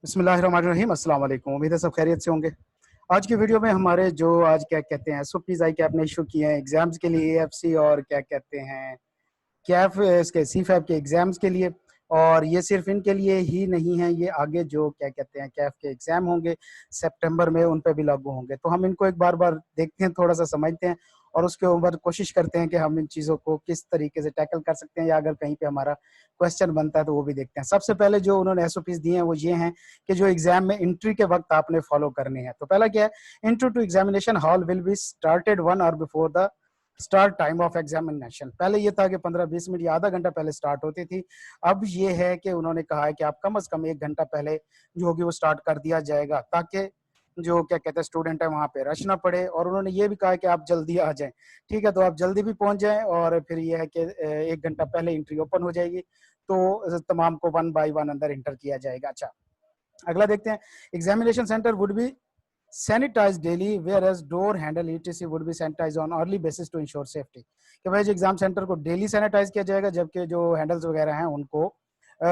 बिस्मिल्लाहिर्रहमानिर्रहीम, अस्सलाम वालेकुम। उम्मीद है सब खैरियत से होंगे। आज की वीडियो में हमारे जो आज क्या कहते हैं एसओपीज आई कैप ने इशू किए हैं एग्जाम्स के लिए, एएफसी और क्या कहते हैं कैफ इसके सीफैब के एग्जाम्स के लिए। और ये सिर्फ इनके लिए ही नहीं है, ये आगे जो क्या कहते हैं कैफ के एग्जाम होंगे सितंबर में उन पे भी लागू होंगे। तो हम इनको एक बार बार देखते हैं, थोड़ा सा समझते हैं और उसके ऊपर कोशिश करते हैं कि हम इन चीज़ों को किस तरीके से टैकल कर सकते हैं, या अगर कहीं पे हमारा क्वेश्चन बनता है तो वो भी देखते हैं। सबसे पहले जो उन्होंने एसओपीज दिए हैं वो ये हैं कि जो एग्जाम में एंट्री के वक्त आपने फॉलो करनी है। तो पहला क्या है, entry to examination hall will be started 1 hour before the start time of examination. पहले ये था कि 15-20 मिनट या आधा घंटा पहले स्टार्ट होती थी। अब ये है कि उन्होंने कहा है कि आप कम से कम 1 घंटा पहले जो होगी वो स्टार्ट कर दिया जाएगा, ताकि जो क्या कहते हैं स्टूडेंट है वहाँ पे रश ना पड़े। और उन्होंने ये भी कहा है कि आप जल्दी आ जाएं। ठीक है, तो आप जल्दी भी पहुंच जाएं और फिर ये है कि 1 घंटा पहले एंट्री ओपन हो जाएगी, तो तमाम को 1 बाय 1 अंदर इंटर किया जाएगा। अच्छा, अगला देखते हैं। Examination centre would be sanitized daily, whereas door handle etc would be sanitized on early basis to ensure safety। कि भाई जो एग्जाम सेंटर को डेली सैनिटाइज किया जाएगा, जबकि जो हैंडल्स वगैरह हैं उनको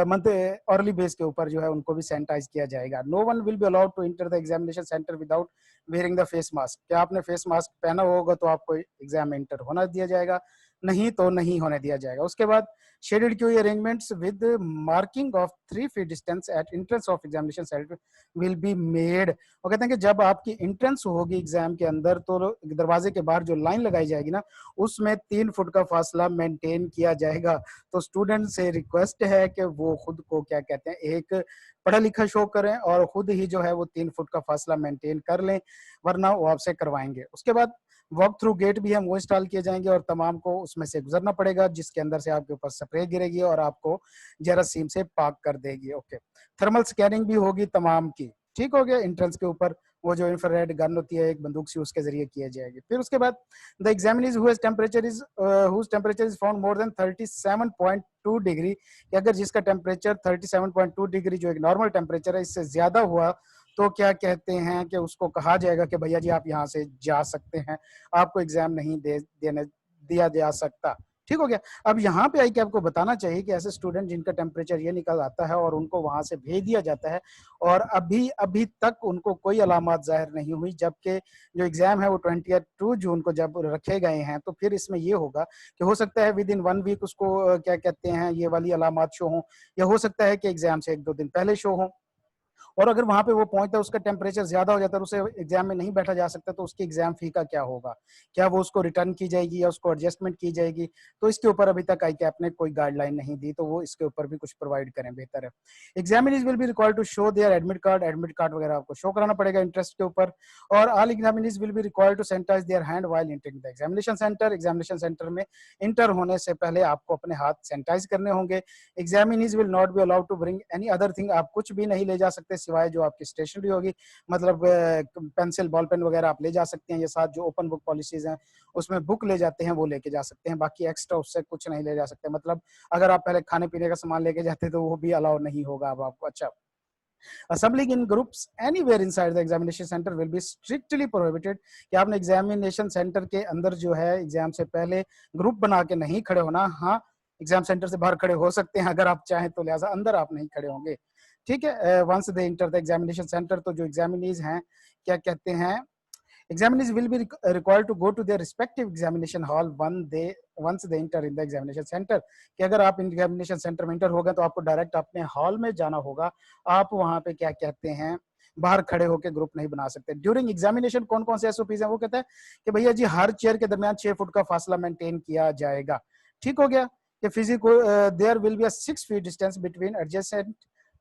मंथ अर्ली बेस के ऊपर जो है उनको भी सैनिटाइज किया जाएगा। No one will be allowed to enter the examination centre without wearing the face mask. क्या आपने फेस मास्क पहना होगा तो आपको एग्जाम में एंटर होना दिया जाएगा, नहीं तो नहीं होने दिया जाएगा। उसके बाद scheduled queue arrangements with marking of 3 feet distance at entrance of examination centre will be made. वो कहते हैं कि जब आपकी एंट्रेंस होगी एग्जाम के अंदर तो दरवाजे के बाहर जो लाइन लगाई जाएगी ना, उसमें 3 फुट का फासला मेंटेन किया जाएगा। तो स्टूडेंट से रिक्वेस्ट है कि वो खुद को क्या कहते हैं एक पढ़ा लिखा शो करें और खुद ही जो है वो 3 फुट का फासला मेंटेन कर लें, वरना वो आपसे करवाएंगे। उसके बाद वॉक थ्रू गेट भी हम वो इंस्टॉल किए जाएंगे और तमाम को उसमें से गुजरना पड़ेगा, जिसके अंदर से आपके ऊपर स्प्रे गिरेगी और आपको जरासीम से पाक कर देगी। ओके, थर्मल स्कैनिंग भी होगी तमाम की। ठीक हो गया, एंट्रेंस के ऊपर वो जो इंफ्रारेड गन होती है एक बंदूक सी, उसके जरिए किया जाएगी। फिर उसके बाद the examinees whose temperature is found more than 37.2 degree, कि अगर जिसका टेम्परेचर 37.2 डिग्री जो एक नॉर्मल टेम्परेचर है इससे ज्यादा हुआ तो क्या कहते हैं कि उसको कहा जाएगा कि भैया जी आप यहाँ से जा सकते हैं, आपको एग्जाम नहीं देने दिया जा सकता। ठीक हो गया। अब यहाँ पे आई कि आपको बताना चाहिए कि ऐसे स्टूडेंट जिनका टेम्परेचर ये निकल आता है और उनको वहां से भेज दिया जाता है और अभी अभी तक उनको कोई अलामत जाहिर नहीं हुई, जबकि जो एग्जाम है वो 22 जून को जब रखे गए हैं, तो फिर इसमें ये होगा कि हो सकता है विद इन 1 वीक उसको क्या कहते हैं ये वाली अलामत शो हो, या हो सकता है कि एग्जाम से 1-2 दिन पहले शो हो। और अगर वहां पे वो पहुंचता है उसका टेम्परेचर ज्यादा हो जाता है और उसे एग्जाम में नहीं बैठा जा सकता, तो उसकी एग्जाम फी का क्या होगा, क्या वो उसको रिटर्न की जाएगी या उसको एडजस्टमेंट की जाएगी? तो इसके ऊपर अभी तक आई कैप ने कोई गाइडलाइन नहीं दी, तो वो इसके ऊपर भी कुछ प्रोवाइड करें, बेहतर है। Examinees will be required to show their admit card वगैरह आपको शो कराना पड़ेगा इंटरेस्ट के ऊपर। और all examinees will be required to sanitize their hand while entering the examination centre. Examination centre में इंटर होने से पहले आपको अपने हाथ सैनिटाइज करने होंगे। Examinees will not be allowed to bring any other thing. आप कुछ भी नहीं ले जा सकते सिवाय जो आपकी स्टेशनरी होगी, मतलब पेंसिल बॉल पेन वगैरह आप ले जा सकते हैं, ये साथ जो ओपन बुक पॉलिसीज हैं उसमें बुक ले जाते हैं वो लेके जा सकते हैं, बाकी एक्स्ट्रा उससे कुछ नहीं ले जा सकते। मतलब अगर आप पहले खाने पीने का सामान लेके जाते तो वो भी अलाउ नहीं होगा अब आपको। अच्छा, assembling in groups anywhere inside the examination center will be strictly prohibited। कि आपने एग्जामिनेशन सेंटर के अंदर जो है एग्जाम से पहले ग्रुप बना के नहीं खड़े होना। हाँ, एग्जाम सेंटर से बाहर खड़े हो सकते हैं अगर आप चाहें तो, लिहाजा अंदर आप नहीं खड़े होंगे। ठीक है, once they enter the examination centre, तो जो एग्जामिनीज हैं क्या कहते हैं examinees will be required to go to their respective examination hall once they enter in the examination center। कि अगर आप एग्जामिनेशन सेंटर में इंटर हो गए तो आपको डायरेक्ट अपने हॉल में जाना होगा, आप वहां पे क्या कहते हैं बाहर खड़े होकर ग्रुप नहीं बना सकते। ड्यूरिंग एग्जामिनेशन कौन कौन से एसओपीज हैं, वो कहता है कि भैया जी हर चेयर के दरमियान 6 फुट का फासला मेंटेन किया जाएगा। ठीक हो गया। कि physical there will be a 6 feet distance between adjacent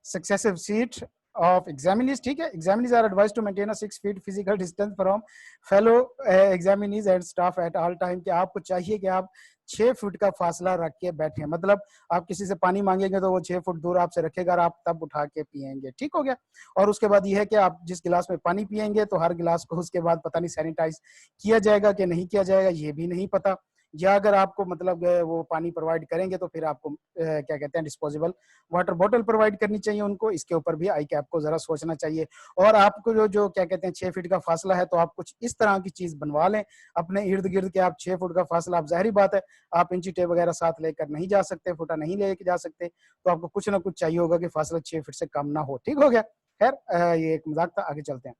successive seat of examinees। ठीक है, examinees are advised to maintain a 6 feet physical distance from fellow examinees and staff at all time। कि आपको चाहिए कि आप 6 फुट का फासला रख के बैठे, मतलब आप किसी से पानी मांगेंगे तो वो 6 फुट दूर आपसे रखेगा और आप तब उठा के पिएंगे। ठीक हो गया। और उसके बाद यह है कि आप जिस गिलास में पानी पिएंगे तो हर गिलास को उसके बाद पता नहीं सैनिटाइज किया जाएगा कि नहीं किया जाएगा, ये भी नहीं पता। या अगर आपको मतलब वो पानी प्रोवाइड करेंगे तो फिर आपको क्या कहते हैं डिस्पोजेबल वाटर बॉटल प्रोवाइड करनी चाहिए उनको। इसके ऊपर भी आई कैप को जरा सोचना चाहिए। और आपको जो जो क्या कहते हैं 6 फीट का फासला है, तो आप कुछ इस तरह की चीज बनवा लें अपने इर्द गिर्द के। आप 6 फुट का फासला, आप जाहिर बात है आप इंची टेप वगैरह साथ लेकर नहीं जा सकते, फुटा नहीं लेके जा सकते, तो आपको कुछ ना कुछ चाहिए होगा कि फासला 6 फीट से कम ना हो। ठीक हो गया। खैर ये एक मजाक था, आगे चलते हैं।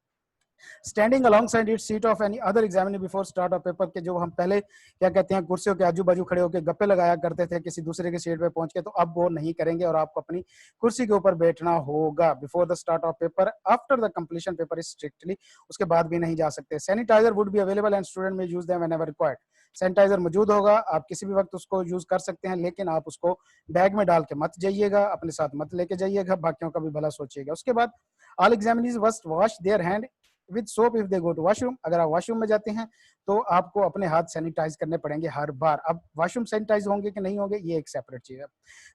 Standing alongside it seat of any other examiner before start of paper, के जो हम पहले क्या कहते हैं कुर्सियों के आजू बाजू खड़े होकर गप्पे लगाया करते थे किसी दूसरे के सीट पे पहुंच के, तो अब वो नहीं करेंगे और आपको अपनी कुर्सी के ऊपर बैठना होगा before the start of paper. After the completion paper is strictly, उसके बाद भी नहीं जा सकते। Sanitiser would be available and student may use them whenever required. Sanitiser मौजूद होगा, आप किसी भी वक्त उसको यूज कर सकते हैं, लेकिन आप उसको बैग में डाल के मत जाइएगा, अपने साथ मत लेके जाइएगा, बाकियों का भी भला सोचिएगा। उसके बाद all examinees must wash their hand with soap if they go to washroom. अगर आप वॉशरूम में जाते हैं तो आपको अपने हाथ सैनिटाइज करने पड़ेंगे हर बार। अब वॉशरूम सैनिटाइज होंगे कि नहीं होंगे ये एक सेपरेट चीज है।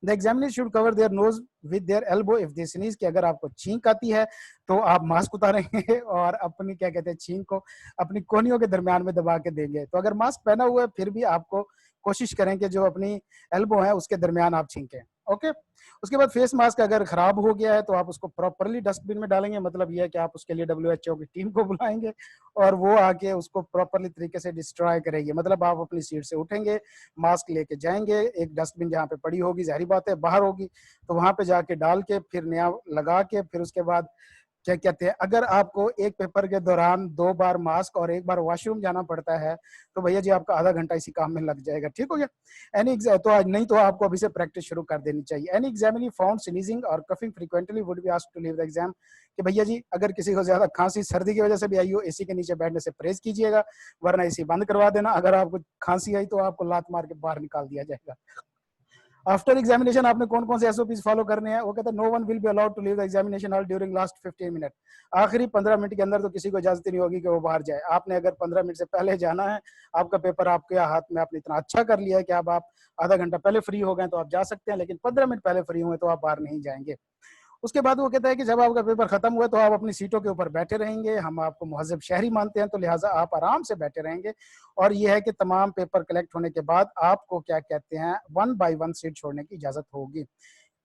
The examiner should cover their nose with their elbow if they sneeze, कि अगर आपको छींक आती है तो आप मास्क उतारेंगे और अपनी क्या कहते हैं छींक को अपनी कोहनियों के दरमियान में दबा के देंगे। तो अगर मास्क पहना हुआ है फिर भी आपको कोशिश करें कि जो अपनी एल्बो है उसके दरमियान आप छींकें। ओके। उसके बाद फेस मास्क अगर खराब हो गया है तो आप उसको प्रॉपरली डस्टबिन में डालेंगे, मतलब ये है कि आप उसके लिए WHO की टीम को बुलाएंगे और वो आके उसको प्रॉपरली तरीके से डिस्ट्रॉय करेगी। मतलब आप अपनी सीट से उठेंगे, मास्क लेके जाएंगे, एक डस्टबिन जहाँ पे पड़ी होगी, जाहिर बात है बाहर होगी, तो वहां पे जाके डाल के फिर नया लगा के फिर उसके बाद क्या कहते हैं, अगर आपको एक पेपर के दौरान 2 बार मास्क और 1 बार वॉशरूम जाना पड़ता है तो भैया जी आपका आधा घंटा इसी काम में लग जाएगा। ठीक हो गया। तो आज नहीं तो आपको अभी से प्रैक्टिस शुरू कर देनी चाहिए। एनी एग्जामिनी फाउंड स्नीजिंग और coughing frequently would be asked to leave the exam, कि भैया जी अगर किसी को ज्यादा खांसी सर्दी की वजह से भी आई हो, एसी के नीचे बैठने से परहेज कीजिएगा, वरना एसी बंद करवा देना। अगर आपको खांसी आई तो आपको लात मार के बाहर निकाल दिया जाएगा। आफ्टर एग्जामिनेशन आपने कौन कौन से एसओपीज फॉलो करने हैं, वो कहता है no one will be allowed to leave the examination hall during last 15 minute. आखिरी 15 मिनट के अंदर तो किसी को इजाजत नहीं होगी कि वो बाहर जाए। आपने अगर 15 मिनट से पहले जाना है, आपका पेपर आपके हाथ में आपने इतना अच्छा कर लिया है कि अब आप आधा घंटा पहले फ्री हो गए तो आप जा सकते हैं, लेकिन 15 मिनट पहले फ्री हुए तो आप बाहर नहीं जाएंगे। उसके बाद वो कहता है कि जब आपका पेपर खत्म हुआ तो आप अपनी सीटों के ऊपर बैठे रहेंगे, हम आपको मुहज्जब शहरी मानते हैं तो लिहाजा आप आराम से बैठे रहेंगे। और यह है कि तमाम पेपर कलेक्ट होने के बाद आपको क्या कहते हैं 1 बाय 1 सीट छोड़ने की इजाजत होगी।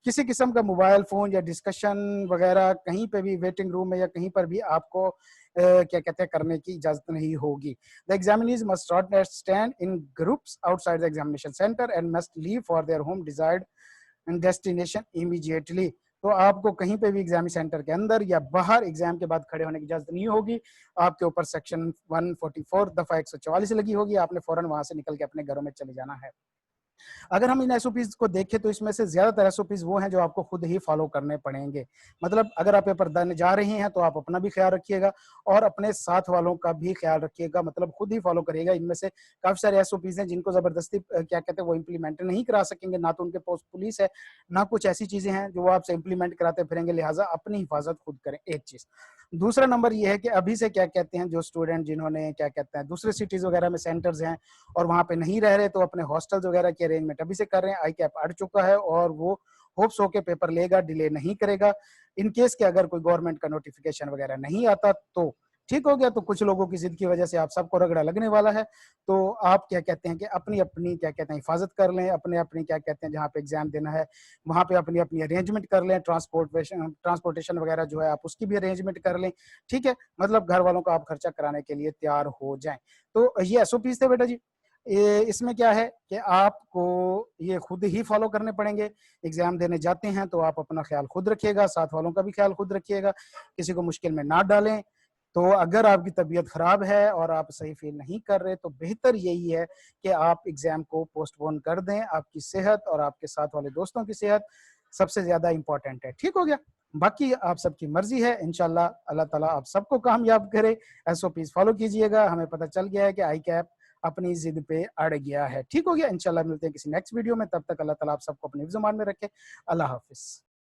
किसी किस्म का मोबाइल फोन या डिस्कशन वगैरह कहीं पे भी वेटिंग रूम में या कहीं पर भी आपको क्या कहते हैं करने की इजाजत नहीं होगी। The examinees must not stand in groups outside the examination centre and must leave for their home desired destination immediately. तो आपको कहीं पे भी एग्जाम सेंटर के अंदर या बाहर एग्जाम के बाद खड़े होने की इजाजत नहीं होगी। आपके ऊपर सेक्शन 144 दफा 144 लगी होगी, आपने फौरन वहां से निकल के अपने घरों में चले जाना है। अगर हम इन एसओपीज को देखें तो इसमें से ज्यादातर एसओपीज वो हैं जो आपको खुद ही फॉलो करने पड़ेंगे। मतलब अगर आप पेपर देने जा रहे हैं तो आप अपना भी ख्याल रखिएगा और अपने साथ वालों का भी ख्याल रखिएगा, मतलब खुद ही फॉलो करिएगा। इनमें से काफी सारे एसओपीज हैं जिनको जबरदस्ती क्या कहते हैं वो इम्प्लीमेंट नहीं करा सकेंगे, ना तो उनके पास पुलिस है, ना कुछ ऐसी चीजें हैं जो वो आपसे इम्प्लीमेंट कराते फिरेंगे, लिहाजा अपनी हिफाजत खुद करें। एक चीज। दूसरा नंबर ये है कि अभी से क्या कहते हैं जो स्टूडेंट जिन्होंने क्या कहते हैं दूसरे सिटीज वगैरह में सेंटर्स हैं और वहां पे नहीं रह रहे तो अपने हॉस्टल्स वगैरह की अरेंजमेंट अभी से कर रहे हैं। आई कैप अड़ चुका है और वो होप्स होके पेपर लेगा, डिले नहीं करेगा। इन केस के अगर कोई गवर्नमेंट का नोटिफिकेशन वगैरह नहीं आता तो ठीक हो गया, तो कुछ लोगों की जिद की वजह से आप सबको रगड़ा लगने वाला है। तो आप क्या कहते हैं कि अपनी अपनी क्या कहते हैं हिफाजत कर लें, अपने अपनी क्या कहते हैं जहाँ पे एग्जाम देना है वहां पे अपनी अपनी अरेंजमेंट कर लें, ट्रांसपोर्टेशन वगैरह जो है आप उसकी भी अरेंजमेंट कर लें। ठीक है, मतलब घर वालों को आप खर्चा कराने के लिए तैयार हो जाएं। तो ये एसओपीज थे बेटा जी। इसमें क्या है कि आपको ये खुद ही फॉलो करने पड़ेंगे। एग्जाम देने जाते हैं तो आप अपना ख्याल खुद रखिएगा, साथ वालों का भी ख्याल खुद रखिएगा, किसी को मुश्किल में ना डालें। तो अगर आपकी तबीयत खराब है और आप सही फील नहीं कर रहे तो बेहतर यही है कि आप एग्जाम को पोस्टपोन कर दें। आपकी सेहत और आपके साथ वाले दोस्तों की सेहत सबसे ज्यादा इंपॉर्टेंट है। ठीक हो गया। बाकी आप सबकी मर्जी है, इंशाल्लाह अल्लाह ताला आप सबको कामयाब करे। एसओपीज फॉलो कीजिएगा। हमें पता चल गया है कि आई कैप अपनी जिद पे अड़ गया है। ठीक हो गया। इंशाल्लाह मिलते हैं किसी नेक्स्ट वीडियो में, तब तक अल्लाह ताला आप सबको अपने ज़ुबान में रखे। अल्लाह हाफिज।